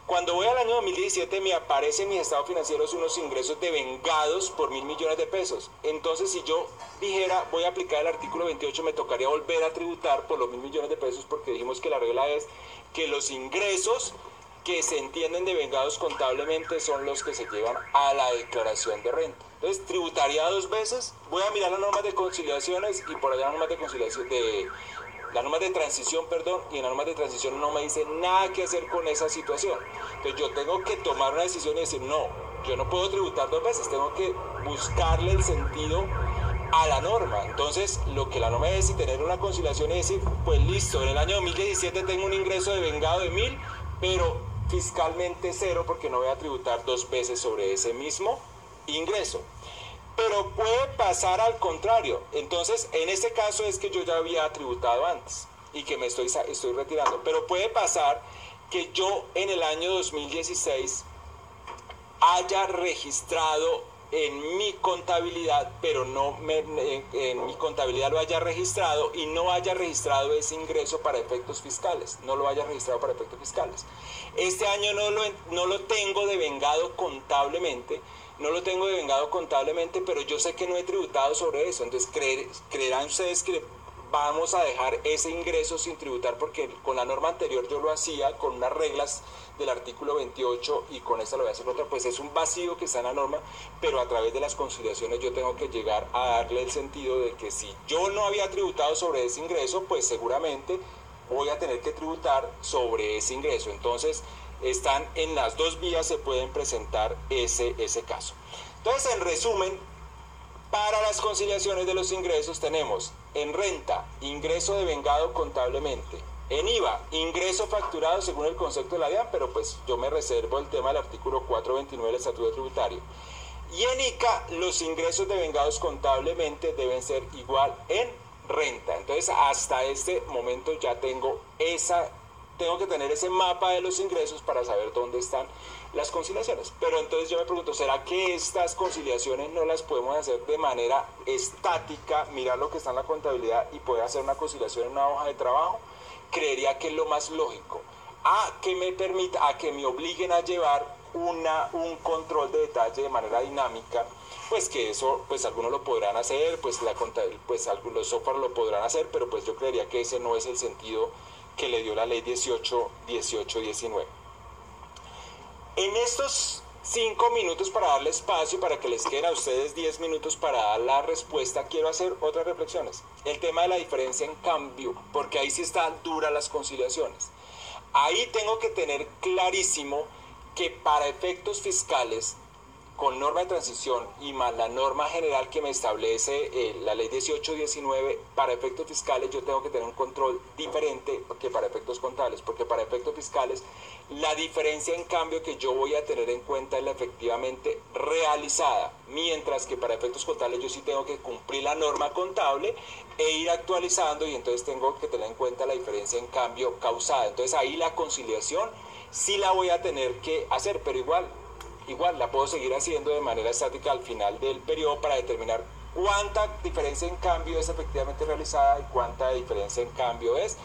Cuando voy al año 2017 me aparecen en mis estados financieros unos ingresos devengados por 1.000 millones de pesos. Entonces, si yo dijera voy a aplicar el artículo 28, me tocaría volver a tributar por los 1.000 millones de pesos, porque dijimos que la regla es que los ingresos que se entienden devengados contablemente son los que se llevan a la declaración de renta. Entonces, tributaría dos veces. Voy a mirar las normas de conciliaciones, y por allá las normas de conciliación las normas de transición, y en las normas de transición no me dice nada que hacer con esa situación. Entonces yo tengo que tomar una decisión y decir, no, yo no puedo tributar dos veces, tengo que buscarle el sentido a la norma. Entonces lo que la norma es, y tener una conciliación y decir, pues listo, en el año 2017 tengo un ingreso devengado de 1.000, pero fiscalmente cero, porque no voy a tributar dos veces sobre ese mismo ingreso. Pero puede pasar al contrario. Entonces, en este caso es que yo ya había tributado antes y que me estoy retirando. Pero puede pasar que yo en el año 2016 haya registrado en mi contabilidad, pero en mi contabilidad lo haya registrado y no haya registrado ese ingreso para efectos fiscales. No lo haya registrado para efectos fiscales. Este año no lo tengo devengado contablemente. Pero yo sé que no he tributado sobre eso. Entonces creerán ustedes que vamos a dejar ese ingreso sin tributar, porque con la norma anterior yo lo hacía con unas reglas del artículo 28 y con esta lo voy a hacer otra. Pues es un vacío que está en la norma, pero a través de las conciliaciones yo tengo que llegar a darle el sentido de que si yo no había tributado sobre ese ingreso, pues seguramente voy a tener que tributar sobre ese ingreso. Entonces están en las dos vías, se pueden presentar ese caso. Entonces, en resumen, para las conciliaciones de los ingresos tenemos en renta, ingreso devengado contablemente; en IVA, ingreso facturado según el concepto de la DIAN, pero pues yo me reservo el tema del artículo 429 del Estatuto Tributario; y en ICA, los ingresos devengados contablemente deben ser igual en renta. Entonces, hasta este momento ya tengo que tener ese mapa de los ingresos para saber dónde están las conciliaciones. Pero entonces yo me pregunto, ¿será que estas conciliaciones no las podemos hacer de manera estática, mirar lo que está en la contabilidad y poder hacer una conciliación en una hoja de trabajo? Creería que es lo más lógico, a que me obliguen a llevar un control de detalle de manera dinámica. Pues que eso, pues algunos lo podrán hacer, pues algunos software lo podrán hacer, pero pues yo creería que ese no es el sentido que le dio la ley 1819. En estos 5 minutos, para darle espacio, para que les queden a ustedes 10 minutos para dar la respuesta, quiero hacer otras reflexiones. El tema de la diferencia en cambio, porque ahí sí están duras las conciliaciones. Ahí tengo que tener clarísimo que para efectos fiscales, con norma de transición y más la norma general que me establece la ley 1819, para efectos fiscales yo tengo que tener un control diferente que para efectos contables, porque para efectos fiscales la diferencia en cambio que yo voy a tener en cuenta es la efectivamente realizada, mientras que para efectos contables yo sí tengo que cumplir la norma contable e ir actualizando, y entonces tengo que tener en cuenta la diferencia en cambio causada. Entonces ahí la conciliación sí la voy a tener que hacer, pero igual la puedo seguir haciendo de manera estática al final del periodo para determinar cuánta diferencia en cambio es efectivamente realizada y cuánta diferencia en cambio es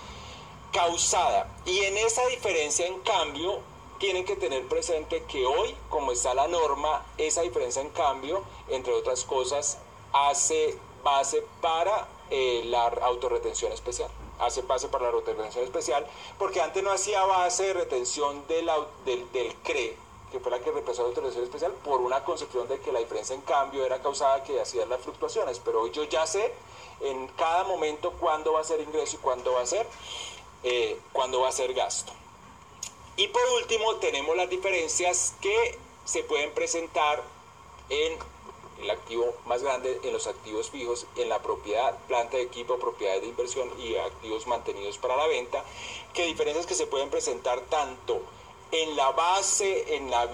causada. Y en esa diferencia en cambio tienen que tener presente que hoy, como está la norma, esa diferencia en cambio, entre otras cosas, hace base para la autorretención especial. hace base para la retención especial, porque antes no hacía base de retención del CRE, que fue la que reemplazó la autorización especial, por una concepción de que la diferencia en cambio era causada que hacían las fluctuaciones, pero hoy yo ya sé en cada momento cuándo va a ser ingreso y cuándo va a ser gasto. Y por último tenemos las diferencias que se pueden presentar en el activo más grande, en los activos fijos, en la propiedad, planta de equipo, propiedades de inversión y activos mantenidos para la venta, que diferencias que se pueden presentar tanto en la base, en la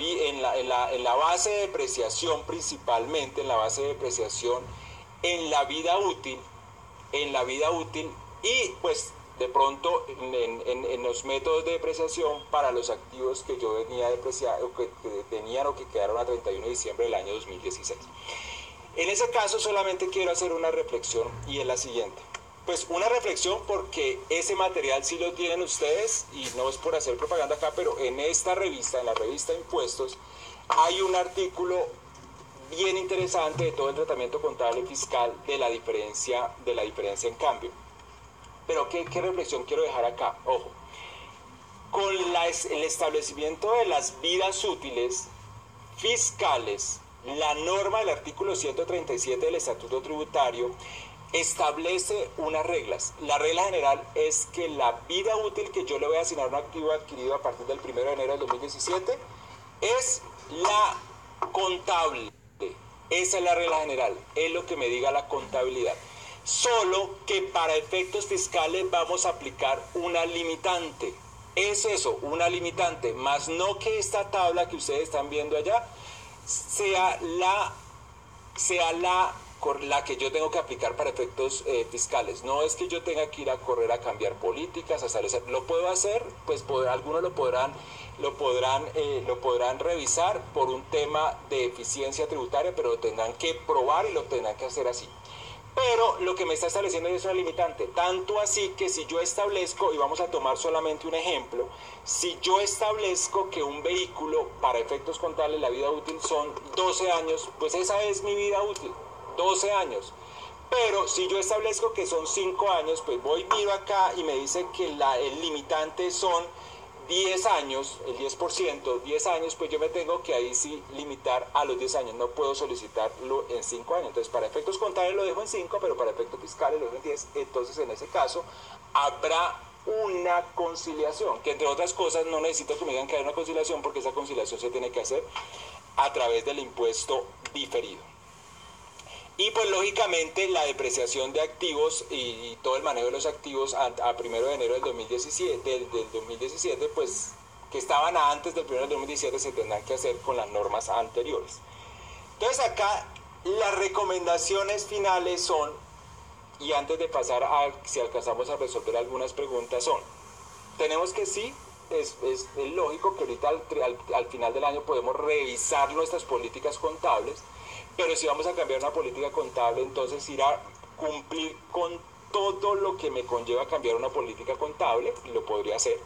base de depreciación principalmente, en la base de depreciación, en la vida útil, y pues de pronto en los métodos de depreciación para los activos que yo venía depreciado, que tenían o que quedaron a 31 de diciembre del año 2016. En ese caso solamente quiero hacer una reflexión y es la siguiente. Pues una reflexión porque ese material sí lo tienen ustedes y no es por hacer propaganda acá, pero en esta revista, en la revista Impuestos, hay un artículo bien interesante de todo el tratamiento contable y fiscal de la diferencia en cambio. Pero ¿qué reflexión quiero dejar acá? Ojo, con el establecimiento de las vidas útiles fiscales, la norma del artículo 137 del Estatuto Tributario establece unas reglas. La regla general es que la vida útil que yo le voy a asignar a un activo adquirido a partir del 1 de enero del 2017 es la contable. Esa es la regla general, es lo que me diga la contabilidad. Solo que para efectos fiscales vamos a aplicar una limitante. Es eso, una limitante, más no que esta tabla que ustedes están viendo allá sea la que yo tengo que aplicar para efectos fiscales. No es que yo tenga que ir a correr a cambiar políticas, a establecer. Lo puedo hacer, pues algunos lo podrán revisar por un tema de eficiencia tributaria, pero lo tendrán que probar y lo tendrán que hacer así. Pero lo que me está estableciendo es una limitante, tanto así que si yo establezco, y vamos a tomar solamente un ejemplo, si yo establezco que un vehículo para efectos contables la vida útil son 12 años, pues esa es mi vida útil, 12 años. Pero si yo establezco que son 5 años, pues miro acá y me dice que el limitante son 10 años, el 10%, 10 años, pues yo me tengo que ahí sí limitar a los 10 años, no puedo solicitarlo en 5 años. Entonces para efectos contables lo dejo en 5, pero para efectos fiscales lo dejo en 10. Entonces en ese caso habrá una conciliación, que entre otras cosas no necesito que me digan que hay una conciliación, porque esa conciliación se tiene que hacer a través del impuesto diferido. Y pues lógicamente la depreciación de activos y todo el manejo de los activos a 1 de enero del 2017, pues que estaban antes del 1 del 2017 se tendrán que hacer con las normas anteriores. Entonces acá las recomendaciones finales son, y antes de pasar a si alcanzamos a resolver algunas preguntas, son, tenemos que sí, es lógico que ahorita al final del año podemos revisar nuestras políticas contables, pero si vamos a cambiar una política contable, entonces ir a cumplir con todo lo que me conlleva cambiar una política contable, lo podría hacer.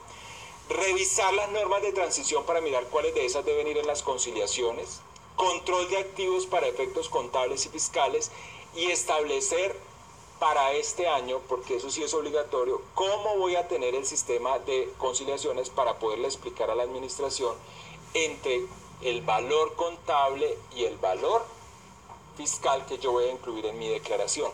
Revisar las normas de transición para mirar cuáles de esas deben ir en las conciliaciones. Control de activos para efectos contables y fiscales. Y establecer para este año, porque eso sí es obligatorio, cómo voy a tener el sistema de conciliaciones para poderle explicar a la administración entre el valor contable y el valor fiscal que yo voy a incluir en mi declaración,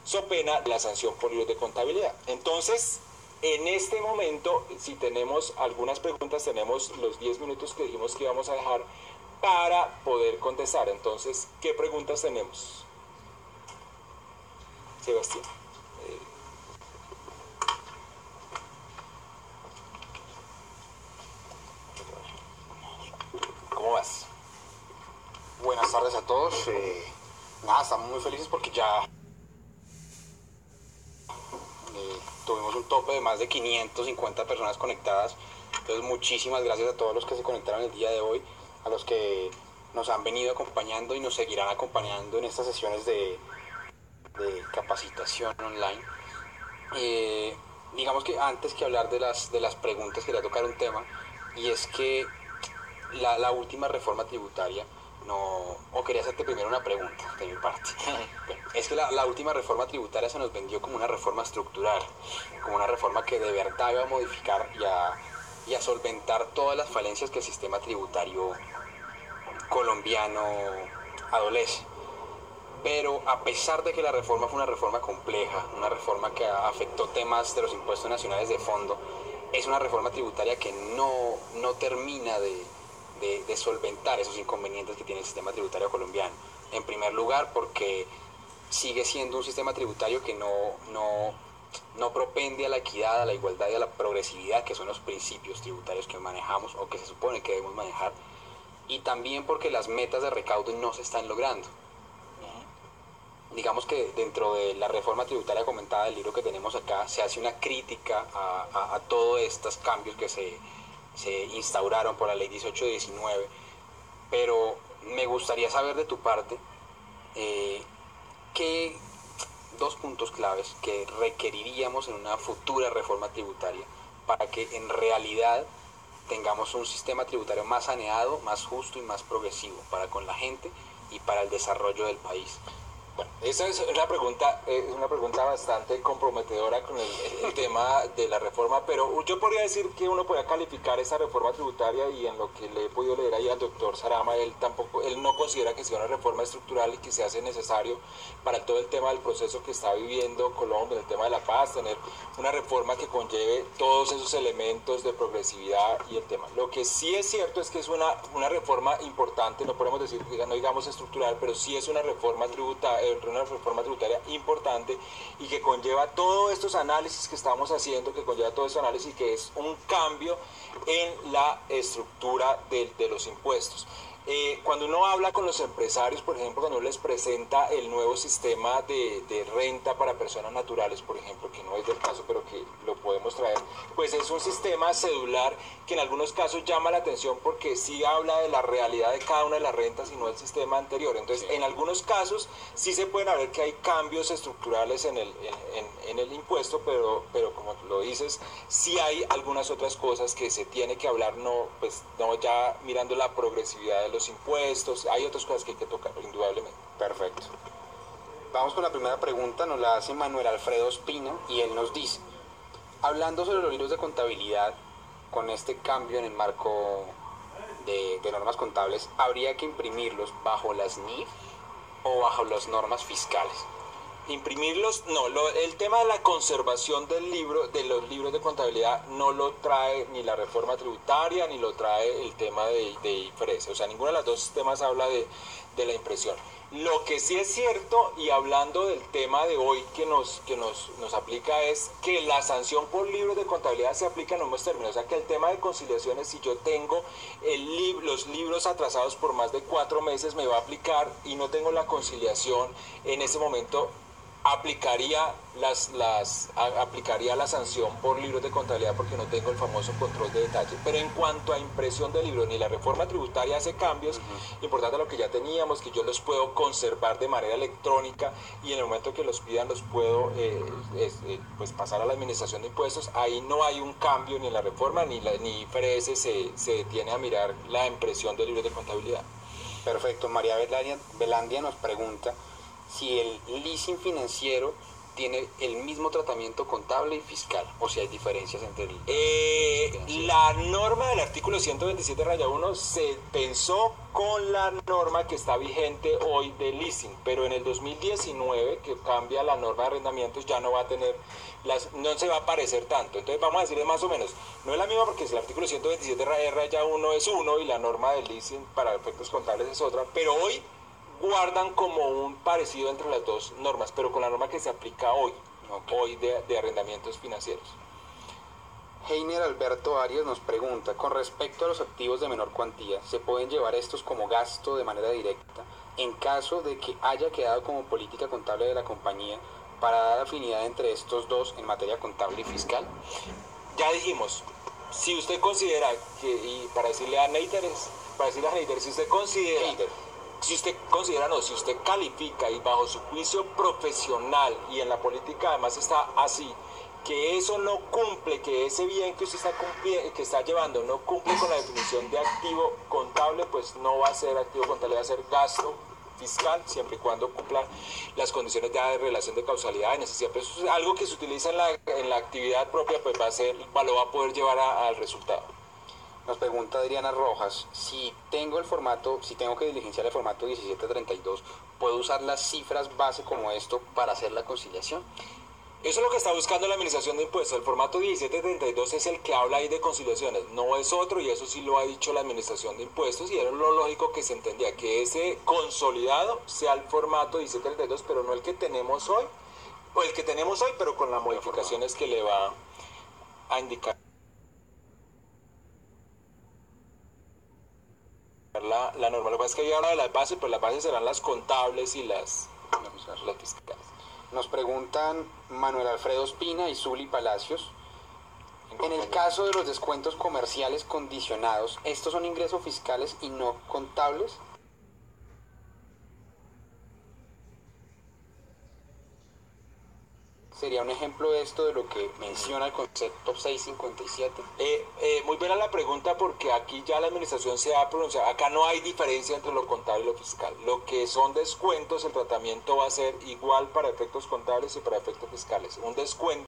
so pena la sanción por libros de contabilidad. Entonces, en este momento, si tenemos algunas preguntas, tenemos los 10 minutos que dijimos que íbamos a dejar para poder contestar. Entonces, ¿qué preguntas tenemos? Sebastián. ¿Cómo vas? Buenas tardes a todos. Nada, estamos muy felices porque ya tuvimos un tope de más de 550 personas conectadas. Entonces muchísimas gracias a todos los que se conectaron el día de hoy, a los que nos han venido acompañando y nos seguirán acompañando en estas sesiones de capacitación online. Digamos que antes que hablar de las preguntas quería tocar un tema, y es que la última reforma tributaria o quería hacerte primero una pregunta de mi parte. Bueno, es que la última reforma tributaria se nos vendió como una reforma estructural, como una reforma que de verdad iba a modificar y a solventar todas las falencias que el sistema tributario colombiano adolece. Pero a pesar de que la reforma fue una reforma compleja, una reforma que afectó temas de los impuestos nacionales de fondo, es una reforma tributaria que no termina de solventar esos inconvenientes que tiene el sistema tributario colombiano. En primer lugar, porque sigue siendo un sistema tributario que no propende a la equidad, a la igualdad y a la progresividad, que son los principios tributarios que manejamos o que se supone que debemos manejar, y también porque las metas de recaudo no se están logrando. Digamos que dentro de la reforma tributaria comentada del libro que tenemos acá, se hace una crítica a todos estos cambios que se instauraron por la ley 1819, pero me gustaría saber de tu parte qué dos puntos claves que requeriríamos en una futura reforma tributaria para que en realidad tengamos un sistema tributario más saneado, más justo y más progresivo para con la gente y para el desarrollo del país. Bueno, esa es una pregunta bastante comprometedora con el tema de la reforma, pero yo podría decir que uno podría calificar esa reforma tributaria, y en lo que le he podido leer ahí al doctor Sarama, él no considera que sea una reforma estructural y que se hace necesario para todo el tema del proceso que está viviendo Colombia, el tema de la paz, tener una reforma que conlleve todos esos elementos de progresividad y el tema. Lo que sí es cierto es que es una reforma importante, no podemos decir, no digamos estructural, pero sí es una reforma tributaria importante y que conlleva todos estos análisis que estamos haciendo, que conlleva todo este análisis y que es un cambio en la estructura de los impuestos. Cuando uno habla con los empresarios, por ejemplo, cuando uno les presenta el nuevo sistema de renta para personas naturales, por ejemplo, que no es del caso, pero que lo podemos traer, pues es un sistema cedular que en algunos casos llama la atención porque sí habla de la realidad de cada una de las rentas y no del sistema anterior. Entonces, sí, en algunos casos sí se pueden ver que hay cambios estructurales en el impuesto, pero como lo dices, sí hay algunas otras cosas que se tiene que hablar, no ya mirando la progresividad de los impuestos, hay otras cosas que hay que tocar, indudablemente. Perfecto. Vamos con la primera pregunta, nos la hace Manuel Alfredo Espina y él nos dice: hablando sobre los libros de contabilidad, con este cambio en el marco de normas contables, ¿habría que imprimirlos bajo las NIF o bajo las normas fiscales? Imprimirlos, no, el tema de la conservación de los libros de contabilidad no lo trae ni la reforma tributaria ni lo trae el tema de IFRS, o sea, ninguno de los dos temas habla de la impresión. Lo que sí es cierto, y hablando del tema de hoy que nos aplica, es que la sanción por libros de contabilidad se aplica en ambos términos. O sea que el tema de conciliaciones, si yo tengo los libros atrasados por más de 4 meses, me va a aplicar, y no tengo la conciliación en ese momento, aplicaría la sanción por libros de contabilidad porque no tengo el famoso control de detalle. Pero en cuanto a impresión de libros, ni la reforma tributaria hace cambios. Importante lo que ya teníamos, que yo los puedo conservar de manera electrónica y en el momento que los pidan los puedo pues pasar a la administración de impuestos. Ahí no hay un cambio ni en la reforma ni IFRS se detiene a mirar la impresión de libros de contabilidad. Perfecto. María Belandia nos pregunta si el leasing financiero tiene el mismo tratamiento contable y fiscal, o si hay diferencias entre la norma del artículo 127-1 se pensó con la norma que está vigente hoy de leasing, pero en el 2019, que cambia la norma de arrendamientos, ya no va a tener no se va a parecer tanto. Entonces vamos a decirle más o menos, no es la misma porque si el artículo 127-1 es uno y la norma del leasing para efectos contables es otra, pero hoy guardan como un parecido entre las dos normas, pero con la norma que se aplica hoy, hoy de arrendamientos financieros. Heiner Alberto Arias nos pregunta: con respecto a los activos de menor cuantía, ¿se pueden llevar estos como gasto de manera directa en caso de que haya quedado como política contable de la compañía para dar afinidad entre estos dos en materia contable y fiscal? Ya dijimos, si usted considera que, y para decirle a Heiner, si usted califica y bajo su juicio profesional, y en la política además está así, que eso no cumple, que ese bien que usted que está llevando no cumple con la definición de activo contable, pues no va a ser activo contable, va a ser gasto fiscal, siempre y cuando cumpla las condiciones de relación de causalidad y necesidad. Pero eso es algo que se utiliza en la actividad propia, pues lo va a poder llevar al resultado. Nos pregunta Adriana Rojas, si tengo que diligenciar el formato 1732, ¿puedo usar las cifras base como esto para hacer la conciliación? Eso es lo que está buscando la Administración de Impuestos. El formato 1732 es el que habla ahí de conciliaciones, no es otro, y eso sí lo ha dicho la Administración de Impuestos, y era lo lógico que se entendía, que ese consolidado sea el formato 1732, pero no el que tenemos hoy, o el que tenemos hoy, pero con las modificaciones que le va a indicar la norma. Lo que pasa es que ya habla de las bases, pero las bases serán las contables y las fiscales. Nos preguntan Manuel Alfredo Espina y Zuli Palacios. En el caso de los descuentos comerciales condicionados, ¿estos son ingresos fiscales y no contables? ¿Sería un ejemplo de esto de lo que menciona el concepto 657? Muy buena la pregunta, porque aquí ya la administración se ha pronunciado. Acá no hay diferencia entre lo contable y lo fiscal. Lo que son descuentos, el tratamiento va a ser igual para efectos contables y para efectos fiscales. Un descuento